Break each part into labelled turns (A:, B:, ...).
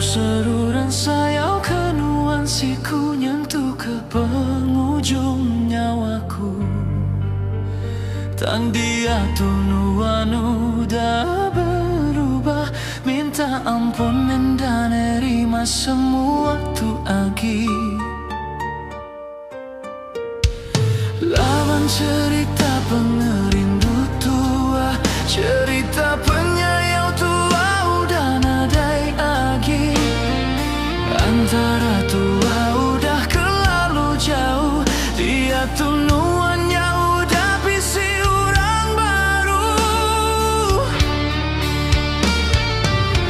A: seru dan sayau kenuan siku nyentuh ke penghujung nyawaku. Tang dia tunuan udah berubah, minta ampun dan nerima semua tu agi. Lawan cerita pengerindu tua, cerita penyayau tua udah nadai agi. Antara tua udah kelalu jauh, dia tunuannya udah bisi orang baru.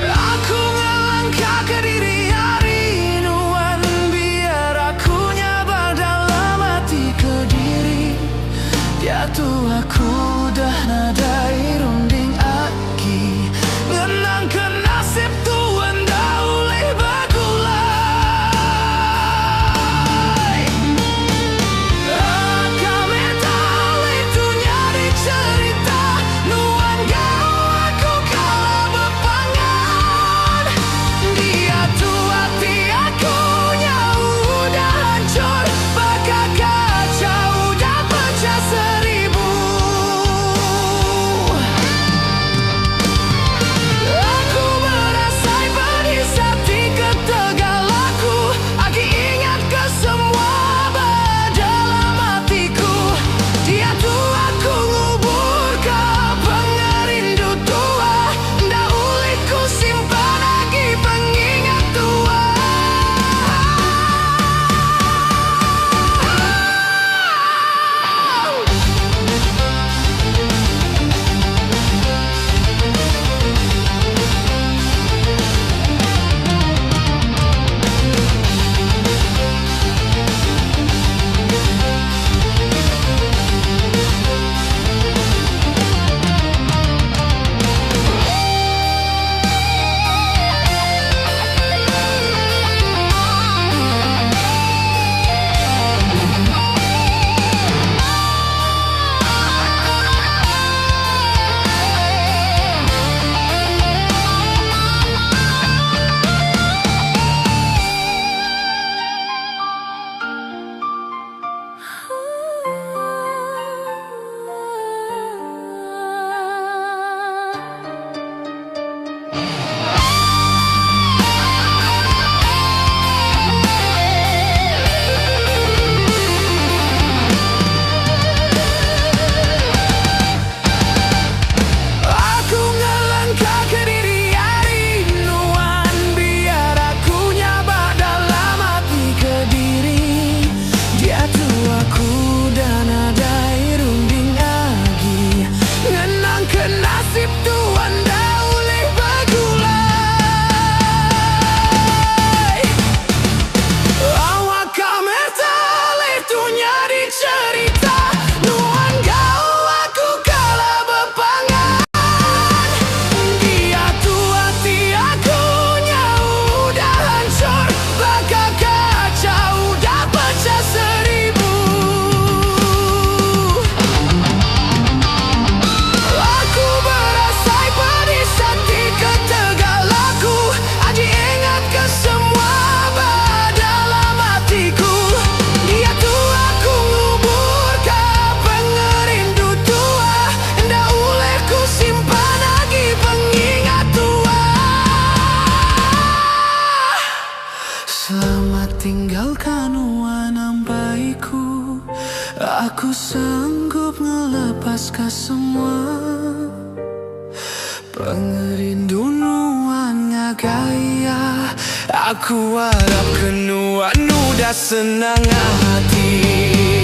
A: Aku ngelangkah ke diri hari nuan, biar aku nyabar dalam hati ke diri. Dia tuh aku dah nadai runding aki, ngenang ke nasib tuan dah oleh bagulai. Kami tahu itu nyari cerita, nuan gau aku kalah bepangan. Dia tuh hati aku nyau udah hancur, bakal kacau udah pecah seribu. Aku merasa pedih hati ketegalaku, aku ingat ke semua dalam hatiku. Dia tuh aku ngubur ke pengerindu tua, ndak ulit ku simpan lagi pengingat tua. Aku ngelangkah ke diri hari nuan, biar aku nyabar dalam hati ke diri. Dia tuh aku dan nadai runding lagi, ngenang ke nasib tuan dah oleh bagulai. Awak kamer tali tu nyari cerita, nuan gau aku kalah bepangan. Dia tuh hati aku nyau udah hancur, bakal kacau udah pecah seribu. Aku berasa pedih hati ketegalaku, aji ingat ke semua dalam hatiku. Dia tuh aku ngubur ke pengerindu tua, ndak oleh ku simpan lagi pengingat tua. Selamat tinggal kanuan nampaiku, aku sanggup ngelepaskan semua pengerindu nuan ngagaya. Aku harap kenuan udah senang hati.